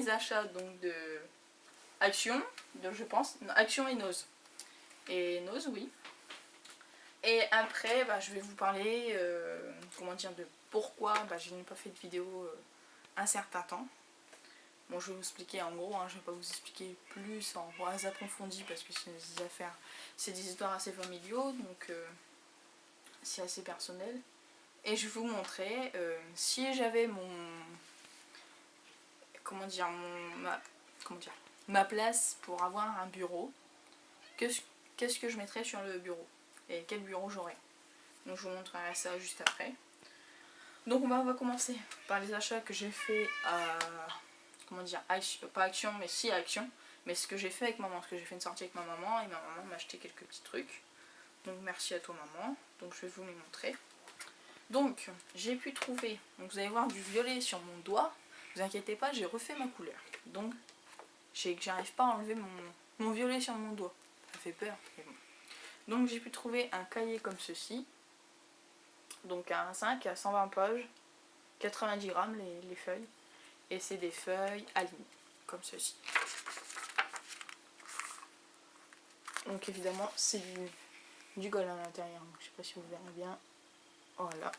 mes achats donc de Action, je pense, Action et Nose. Et Nose, oui. Et après, je vais vous parler, comment dire, de pourquoi je n'ai pas fait de vidéo un certain temps. Bon, je vais vous expliquer en gros, je ne vais pas vous expliquer plus en approfondi parce que c'est des affaires, c'est des histoires assez familiaux, donc c'est assez personnel. Et je vais vous montrer si j'avais ma place pour avoir un bureau, qu'est-ce que je mettrais sur le bureau et quel bureau j'aurais. Donc je vous montrerai ça juste après. Donc on va commencer par les achats que j'ai fait à, pas Action, mais si Action, mais ce que j'ai fait avec maman, parce que j'ai fait une sortie avec ma maman et ma maman m'a acheté quelques petits trucs. Donc merci à toi maman, donc je vais vous les montrer. Donc j'ai pu trouver, donc vous allez voir du violet sur mon doigt, ne vous inquiétez pas, j'ai refait ma couleur. Donc j'arrive pas à enlever mon violet sur mon doigt, ça fait peur, mais bon. Donc j'ai pu trouver un cahier comme ceci, donc un 5 à 120 pages, 90 grammes les feuilles, et c'est des feuilles alignées, comme ceci. Donc évidemment c'est du gold à l'intérieur, donc je sais pas si vous verrez bien, voilà.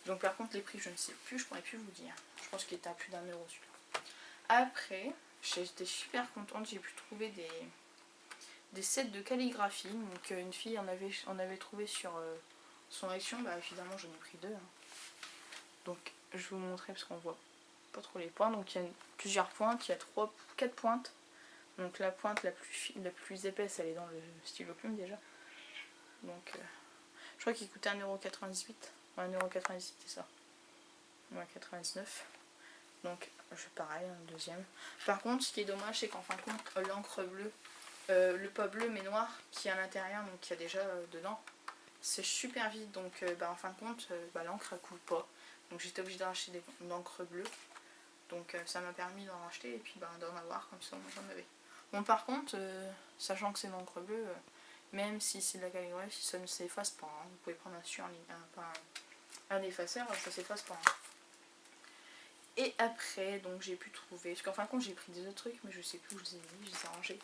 Donc par contre les prix je ne sais plus, je pourrais plus vous dire, je pense qu'il était à plus d'1 euro celui-là. Après j'étais super contente, j'ai pu trouver des sets de calligraphie, donc une fille en avait trouvé sur son Action, évidemment j'en ai pris 2. Donc je vais vous montrer parce qu'on voit pas trop les points, donc il y a plusieurs pointes, il y a 4 pointes, donc la pointe la plus épaisse elle est dans le stylo plume déjà, donc je crois qu'il coûtait 1,98 €, 1,98 € c'est ça, 1,99 €, donc pareil, un deuxième. Par contre ce qui est dommage c'est qu'en fin de compte l'encre bleue, le pas bleu mais noir qui est à l'intérieur, donc il y a déjà dedans, c'est super vite, donc en fin de compte l'encre elle coule pas, donc j'étais obligée d'en acheter de l'encre bleue, donc ça m'a permis d'en racheter et puis d'en avoir, comme ça moi j'en avais. Bon par contre, sachant que c'est de l'encre bleue, même si c'est de la calligraphie, ça ne s'efface pas, vous pouvez prendre un effaceur, ça s'efface pas. Et après donc j'ai pu trouver, parce qu'en fin de compte j'ai pris des autres trucs mais je sais plus où je les ai mis, je les ai rangés.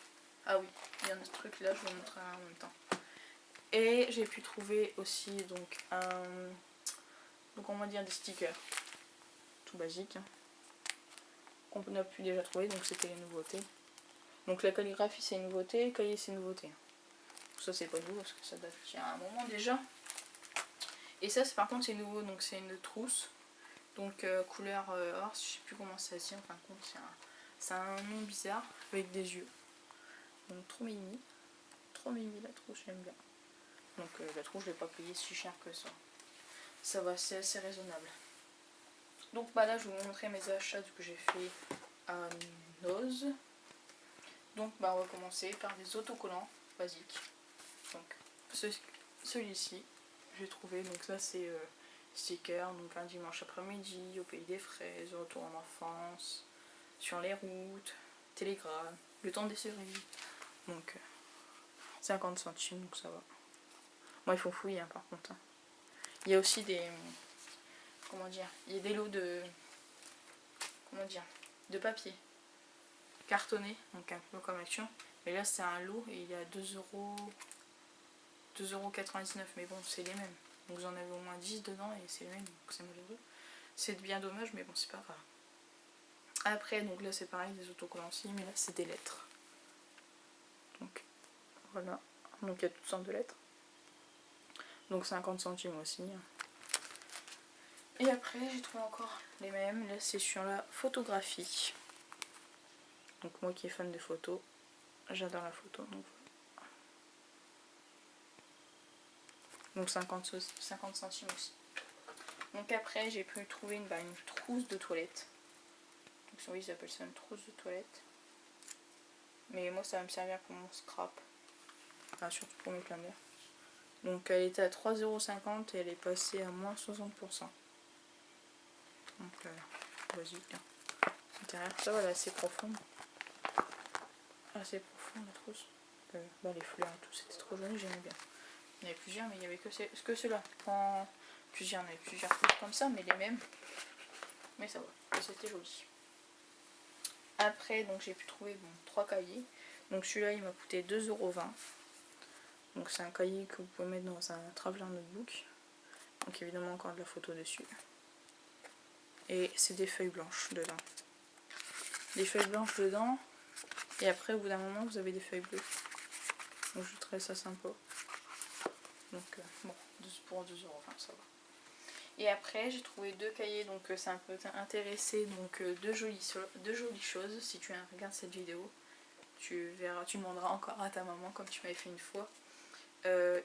Ah oui, il y en a ce truc là, je vous montrerai en même temps. Et j'ai pu trouver aussi donc on va dire des stickers tout basiques qu'on a pu déjà trouver, donc c'était les nouveautés. Donc la calligraphie c'est une nouveauté, le cahier c'est une nouveauté. Ça c'est pas nouveau parce que ça date il y a un moment déjà. Et ça par contre c'est nouveau, donc c'est une trousse, donc couleur or, je sais plus comment ça se dit en fin de compte, c'est un nom bizarre avec des yeux. Donc trop mimi la trousse, j'aime bien. Donc la trousse je l'ai pas payée si cher que ça. Ça va, c'est assez raisonnable. Donc là je vais vous montrer mes achats que j'ai fait à Nose. Donc on va commencer par des autocollants basiques. Donc celui-ci j'ai trouvé, donc ça c'est sticker, donc un dimanche après-midi, au pays des fraises, retour en enfance, sur les routes, télégramme, le temps des cerises. Donc 50 centimes, donc ça va. Moi il faut fouiller par contre. Il y a aussi des, il y a des lots de, de papier cartonné, donc un peu comme Action. Mais là c'est un lot et il y a 2,99 €, mais bon c'est les mêmes. Donc vous en avez au moins 10 dedans et c'est les mêmes, donc c'est malheureux. C'est bien dommage mais bon c'est pas grave. Après donc là c'est pareil, des autocollants aussi, mais là c'est des lettres. Donc voilà, donc il y a toutes sortes de lettres. Donc 50 centimes aussi. Et après j'ai trouvé encore les mêmes, là c'est sur la photographie. Donc moi qui est fan de photos, j'adore la photo. Donc 50 centimes aussi. Donc après j'ai pu trouver une trousse de toilette. Donc oui ils appellent ça une trousse de toilette. Mais moi ça va me servir pour mon scrap. Enfin surtout pour mes pleins d'air. Donc elle était à 3,50 € et elle est passée à moins 60%. Donc basique. L'intérieur ça va, là assez profond. Assez profond la trousse. Les fleurs et tout, c'était trop joli, j'aimais bien. Il y en avait plusieurs mais il n'y avait que ceux-là. Plusieurs, il y en avait plusieurs comme ça mais les mêmes. Mais ça va, c'était joli. Après, donc j'ai pu trouver 3 cahiers. Donc celui-là, il m'a coûté 2,20 €. Donc c'est un cahier que vous pouvez mettre dans un traveler notebook. Donc évidemment encore de la photo dessus. Et c'est des feuilles blanches dedans. Des feuilles blanches dedans. Et après, au bout d'un moment, vous avez des feuilles bleues. Donc je trouvais ça sympa. Donc bon, pour 2,20 €, ça va. Et après, j'ai trouvé 2 cahiers, donc ça peut t'intéresser. Donc deux jolies choses. Si tu regardes cette vidéo, tu verras, tu demanderas encore à ta maman, comme tu m'avais fait une fois.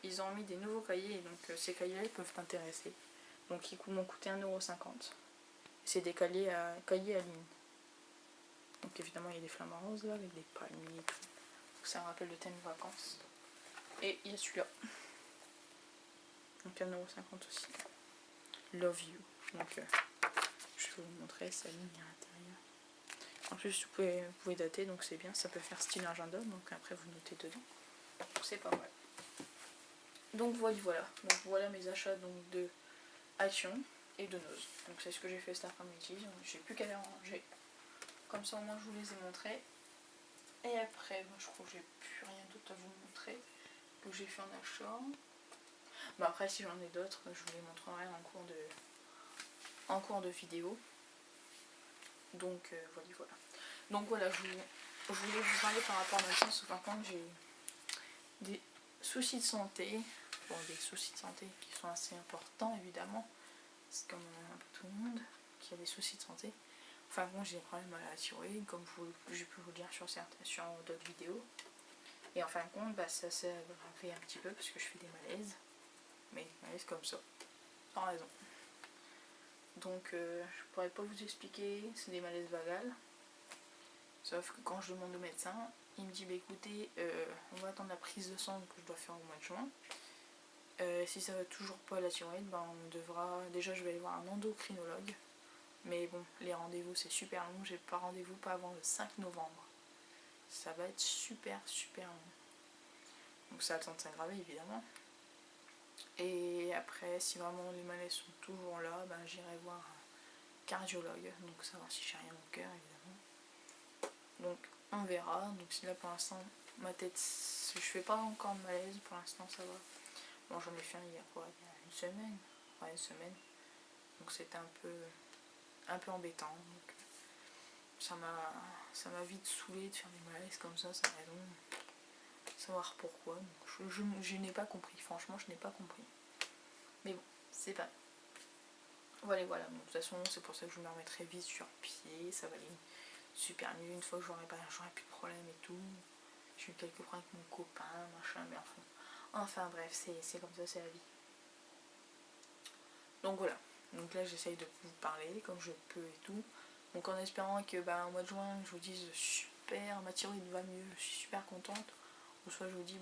Ils ont mis des nouveaux cahiers, et donc ces cahiers-là, ils peuvent t'intéresser. Donc ils m'ont coûté 1,50 €. C'est des cahiers à ligne. Donc évidemment, il y a des flamants roses là, avec des palmiers et tout. Donc ça me rappelle le thème vacances. Et il y a celui-là. Donc 1,50 € aussi. Love You. Donc je vais vous montrer sa ligne à l'intérieur. En plus vous pouvez dater, donc c'est bien, ça peut faire style agenda, donc après vous notez dedans. Donc c'est pas mal. Donc voilà. Donc voilà mes achats donc de Action et de Nose. Donc c'est ce que j'ai fait cet après-midi. J'ai plus qu'à les ranger. Comme ça au moins je vous les ai montrés. Et après, je crois que j'ai plus rien d'autre à vous montrer que j'ai fait en achat. Bah après si j'en ai d'autres, je vous les montrerai en cours de vidéo. Donc voilà. Donc voilà, je voulais vous parler par rapport à ma santé. Par contre, j'ai des soucis de santé. Bon, des soucis de santé qui sont assez importants évidemment. C'est comme un peu tout le monde qui a des soucis de santé. Enfin bon, j'ai des problèmes à la thyroïde, comme j'ai pu vous le dire sur d'autres vidéos. Et en fin de compte, ça s'est aggravé un petit peu parce que je fais des malaises. Mais des malaises comme ça, sans raison. Donc je pourrais pas vous expliquer, c'est des malaises vagales. Sauf que quand je demande au médecin, il me dit bah écoutez, on va attendre la prise de sang que je dois faire au mois de juin. Si ça va toujours pas la thyroïde, on devra. Déjà je vais aller voir un endocrinologue. Mais bon, les rendez-vous c'est super long, j'ai pas rendez-vous pas avant le 5 novembre. Ça va être super long. Donc ça a le temps de s'aggraver évidemment. Et après, si vraiment les malaises sont toujours là, j'irai voir un cardiologue, donc savoir si j'ai rien au cœur évidemment. Donc on verra. Donc si là pour l'instant ma tête, je fais pas encore de malaise, pour l'instant ça va. Bon, j'en ai fait un il y a une semaine. Ouais, une semaine. Donc c'était un peu embêtant. Donc ça m'a vite saoulé de faire des malaises comme ça, sans raison. Savoir pourquoi. Donc je n'ai pas compris, franchement je n'ai pas compris. Mais bon, c'est pas. Voilà. Donc, de toute façon, c'est pour ça que je me remettrai vite sur pied. Ça va aller super mieux une fois que j'aurai plus de problème et tout. J'ai eu quelques problèmes avec mon copain, machin, mais enfin bref, c'est comme ça, c'est la vie. Donc voilà. Donc là, j'essaye de vous parler comme je peux et tout. Donc en espérant que au mois de juin, je vous dise super, ma thyroïde va mieux, je suis super contente. Ou soit je vous dis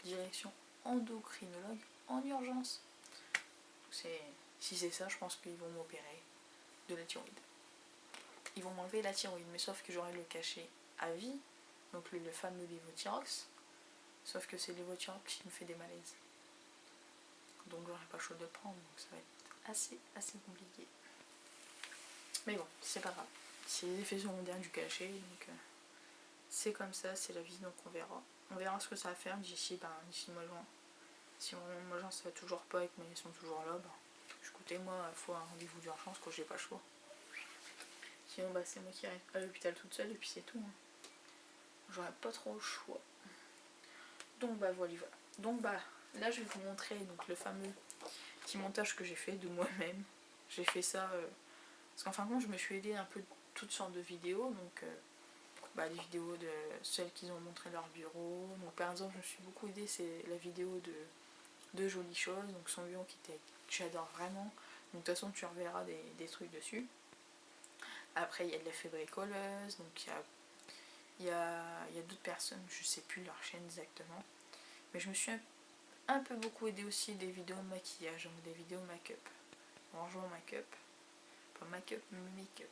direction endocrinologue en urgence. Si c'est ça, je pense qu'ils vont m'opérer de la thyroïde. Ils vont m'enlever la thyroïde, mais sauf que j'aurai le cachet à vie, donc le fameux Levothyrox. Sauf que c'est Levothyrox qui me fait des malaises. Donc j'aurai pas chaud de le prendre, donc ça va être assez compliqué. Mais bon, c'est pas grave. C'est les effets secondaires du cachet, donc c'est comme ça, c'est la vie, donc on verra. On verra ce que ça va faire d'ici le mois de juin. Si vraiment le mois de juin ça va toujours pas et que ils sont toujours là, écoutez, moi, il faut un rendez-vous d'urgence quand j'ai pas le choix. Sinon, c'est moi qui arrive à l'hôpital toute seule et puis c'est tout. Hein. J'aurais pas trop le choix. Donc, voilà. Donc, là, je vais vous montrer donc, le fameux petit montage que j'ai fait de moi-même. J'ai fait ça parce qu'en fin de compte, je me suis aidée un peu de toutes sortes de vidéos. Donc, des vidéos de celles qui ont montré leur bureau. Donc, par exemple, je me suis beaucoup aidée, c'est la vidéo de Jolies Choses. Donc, son bureau que j'adore vraiment. Donc, de toute façon, tu reverras des trucs dessus. Après, il y a de la fée bricoleuse, donc il y a d'autres personnes, je sais plus leur chaîne exactement. Mais je me suis un peu beaucoup aidée aussi des vidéos de maquillage, donc des vidéos make-up. Bonjour make-up. Pas make-up, mais make-up.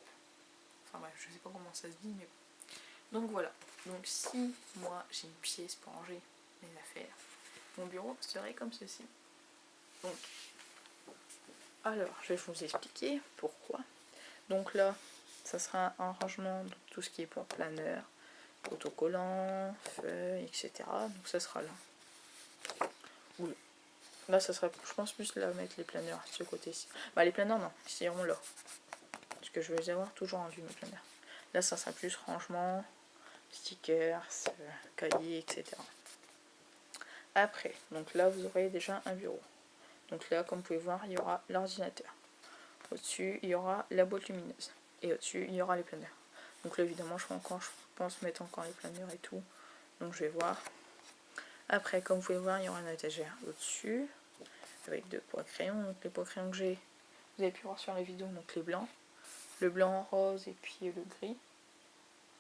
Enfin bref, je sais pas comment ça se dit, mais bon. Donc voilà. Donc si moi j'ai une pièce pour ranger mes affaires, mon bureau serait comme ceci. Donc, alors, je vais vous expliquer pourquoi. Donc là, ça sera un rangement, donc tout ce qui est pour planeur, autocollant, feuilles, etc. Donc ça sera là. Ou là, ça sera, je pense, plus là mettre les planeurs, ce côté-ci. Bah, les planeurs, non, ils iront là. Parce que je vais les avoir toujours en vue, mes planeurs. Là, ça sera plus rangement, stickers, cahiers, etc. Après, donc là, vous aurez déjà un bureau. Donc là, comme vous pouvez voir, il y aura l'ordinateur. Au-dessus, il y aura la boîte lumineuse. Et au-dessus, il y aura les planeurs. Donc là, évidemment, je pense mettre encore les planeurs et tout. Donc je vais voir. Après, comme vous pouvez voir, il y aura une étagère au-dessus. Avec 2 poids crayons. Donc les poids crayons que j'ai, vous avez pu voir sur les vidéos, donc les blancs. Le blanc, rose et puis le gris.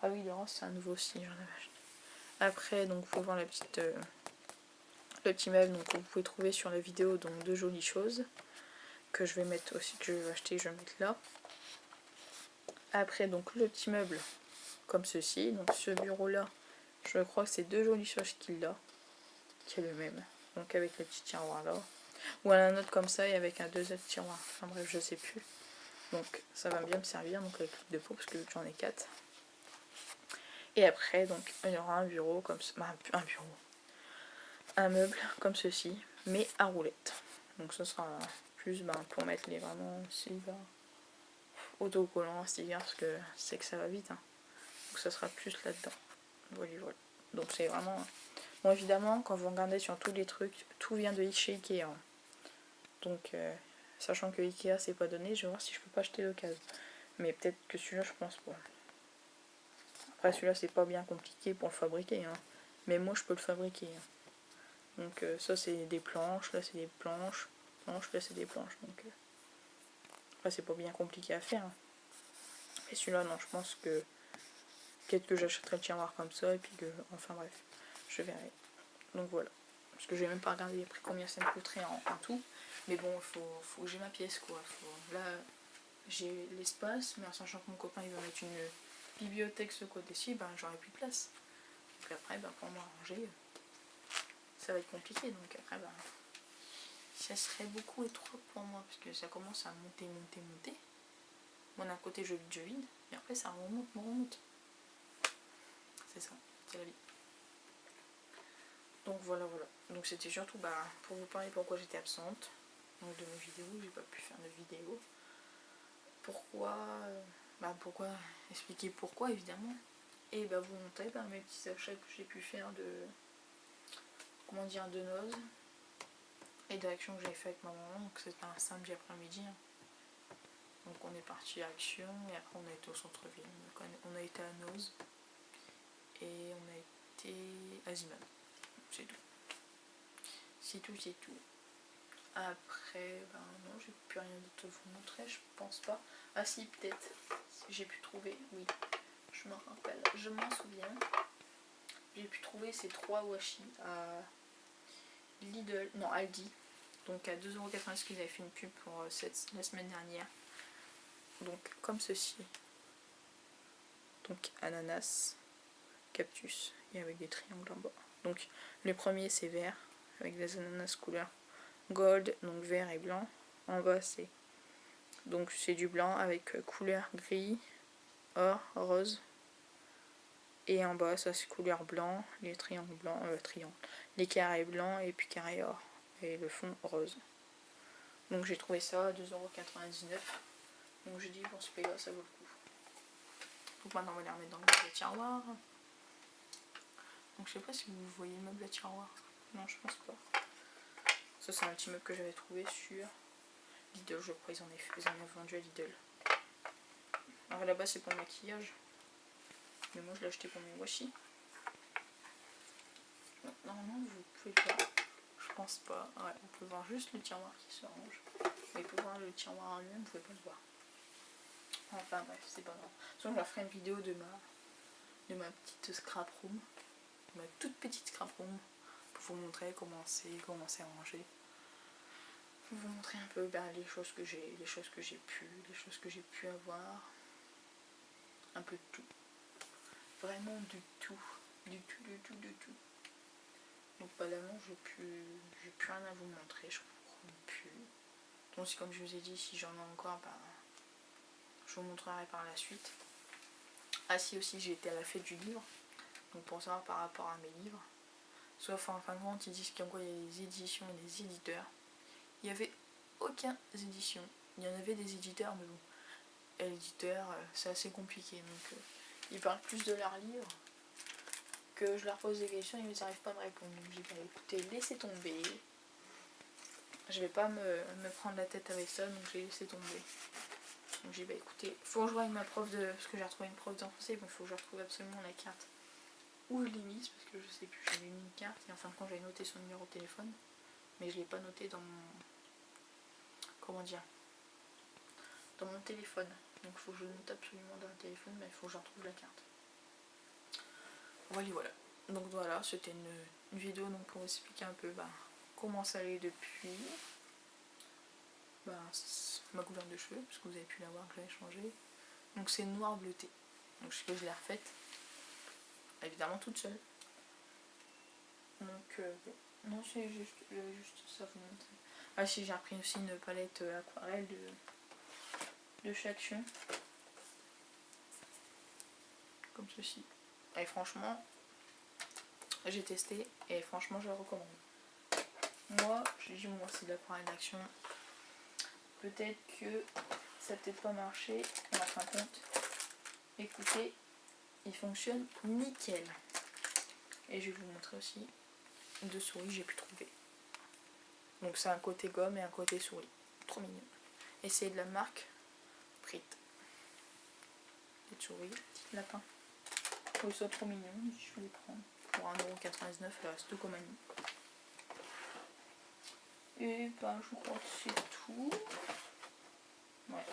Ah oui, le rose, c'est un nouveau aussi, j'en avais acheté. Après, donc vous pouvez voir le petit meuble donc, que vous pouvez trouver sur la vidéo, donc 2 jolies choses. Que je vais mettre aussi, que je vais acheter, je vais mettre là. Après, donc le petit meuble, comme ceci. Donc ce bureau-là, je crois que c'est 2 jolies choses qu'il a. Qui est le même. Donc avec le petit tiroir là. Ou un autre comme ça et avec un 2 autres tiroirs. Enfin bref, je sais plus. Donc ça va bien me servir, donc avec le de peau, parce que j'en ai 4. Et après, donc il y aura un bureau comme ça. Un bureau. Un meuble comme ceci, mais à roulette. Donc ce sera plus pour mettre les vraiment autocollants, stickers, parce que c'est que ça va vite. Hein. Donc ça sera plus là-dedans. Voilà, voilà. Donc c'est vraiment... Bon évidemment, quand vous regardez sur tous les trucs, tout vient de chez Ikea. Hein. Donc sachant que Ikea c'est pas donné, je vais voir si je peux pas acheter l'occasion. Mais peut-être que celui-là je pense pas. Après celui-là c'est pas bien compliqué pour le fabriquer. Hein. Mais moi je peux le fabriquer. Hein. Donc ça c'est des planches, là c'est des planches, là c'est des planches. Donc après c'est pas bien compliqué à faire. Hein. Et celui-là non, je pense que peut-être que j'achèterai le tiroir comme ça et puis que, enfin bref, je verrai. Donc voilà. Parce que j'ai même pas regardé les prix combien ça me coûterait en tout. Mais bon, il faut que j'ai ma pièce quoi. Là j'ai l'espace, mais en sachant que mon copain il va mettre une bibliothèque ce côté-ci, ben j'aurai plus de place. Donc après pour m'arranger, ça va être compliqué. Donc après ça serait beaucoup étroit pour moi parce que ça commence à monter. Moi d'un côté je vide, et après ça remonte. C'est ça, c'est la vie. Donc voilà. Donc c'était surtout pour vous parler pourquoi j'étais absente. Donc de mes vidéos, j'ai pas pu faire de vidéo. Pourquoi expliquer pourquoi évidemment. Et vous montrer mes petits achats que j'ai pu faire de noz et d'actions que j'ai fait avec ma maman. Donc c'était un samedi après-midi. Hein. Donc on est parti à Action et après on a été au centre-ville. On a été à Noz et on a été à Ziman. C'est tout. C'est tout. Après, non, j'ai plus rien d'autre à vous montrer, je pense pas. Ah si, peut-être, si j'ai pu trouver, oui, je m'en rappelle, je m'en souviens. J'ai pu trouver ces 3 washi à Lidl, non Aldi, donc à 2,90 €, qu'ils avaient fait une pub pour la semaine dernière. Donc comme ceci. Donc ananas, cactus, et avec des triangles en bas. Donc le premier c'est vert, avec des ananas couleur gold, donc vert et blanc. En bas c'est du blanc avec couleur gris, or, rose. Et en bas ça c'est couleur blanc, les triangles blancs, les carrés blancs et puis carré or. Et le fond rose. Donc j'ai trouvé ça à 2,99 €. Donc j'ai dit pour ce prix là ça vaut le coup. Donc maintenant on va les remettre dans le meuble à tiroir. Donc je sais pas si vous voyez le meuble à tiroir. Non je pense pas. Ça c'est un petit meuble que j'avais trouvé sur Lidl, je crois ils en ont vendu à Lidl. Alors là-bas c'est pour le maquillage. Mais moi je l'ai acheté pour mes washi. Normalement vous pouvez pas. Je pense pas. Ouais, vous pouvez voir juste le tiroir qui se range. Mais pour voir le tiroir en lui-même, vous pouvez pas le voir. Enfin bref, c'est pas grave. Sinon je leur ferai une vidéo de ma petite scrap room. Ma toute petite scrap room. Pour vous montrer comment c'est rangé. Pour vous montrer un peu les choses que j'ai pu avoir. Un peu de tout. Vraiment du tout. Donc badalement j'ai plus rien à vous montrer, je crois plus. Donc comme je vous ai dit, si j'en ai encore, je vous montrerai par la suite. Ah si, aussi j'ai été à la fête du livre, donc pour savoir par rapport à mes livres. Sauf en fin de compte, ils disent qu'il y a des éditions et des éditeurs. Il n'y avait aucune édition. Il y en avait des éditeurs, mais bon, l'éditeur, c'est assez compliqué. Donc ils parlent plus de leurs livres, que je leur pose des questions et ils n'arrivent pas à me répondre. Donc j'ai dit, bah écoutez, laissez tomber. Je vais pas me prendre la tête avec ça, donc j'ai laissé tomber. Donc j'ai dit, bah écoutez, faut que je voie avec ma prof de... Parce que j'ai retrouvé une prof de français, mais il faut que je retrouve absolument la carte. Où je l'ai mise, parce que je sais plus, j'avais mis une carte et en fin de compte j'avais noté son numéro de téléphone. Mais je l'ai pas noté dans mon... Comment dire, dans mon téléphone. Donc il faut que je note absolument dans le téléphone, mais il faut que je retrouve la carte. Voilà. Donc voilà, c'était une vidéo donc pour expliquer un peu comment ça allait depuis ma couleur de cheveux, parce que vous avez pu la voir que j'avais changé. Donc c'est noir bleuté. Donc je l'ai refaite. Évidemment toute seule. Donc non, c'est juste ça vous montrer. Ah si, j'ai repris aussi une palette aquarelle de Chaction. Comme ceci. Et franchement, j'ai testé et franchement je le recommande. Moi, j'ai dit moi c'est de l'aquarelle d'action. Peut-être que ça n'a peut-être pas marché, mais en fin de compte, écoutez, il fonctionne nickel. Et je vais vous montrer aussi deux souris j'ai pu trouver. Donc c'est un côté gomme et un côté souris. Trop mignon. Et c'est de la marque Prit. Petite souris, petit lapin. Je trouve ça trop mignon, je vais les prendre. Pour 1,99€, elle reste comme ami. Et je crois que c'est tout. Ouais.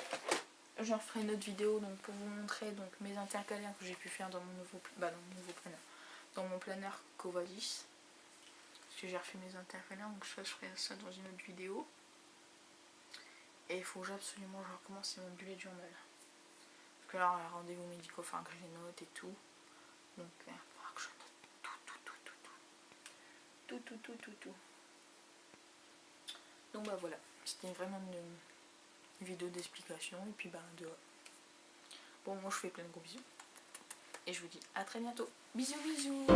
Je referai une autre vidéo donc, pour vous montrer donc, mes intercalaires que j'ai pu faire dans mon nouveau planeur. Dans mon planeur Covadis. Parce que j'ai refait mes intercalaires, donc je ferai ça dans une autre vidéo. Et il faut que absolument je recommence mon bullet journal. Parce que là, rendez-vous médicaux, enfin que je les note et tout. Donc il va falloir que je note tout. Donc voilà, c'était vraiment une vidéo d'explication et puis bon, moi je fais plein de gros bisous et je vous dis à très bientôt. Bisous bisous.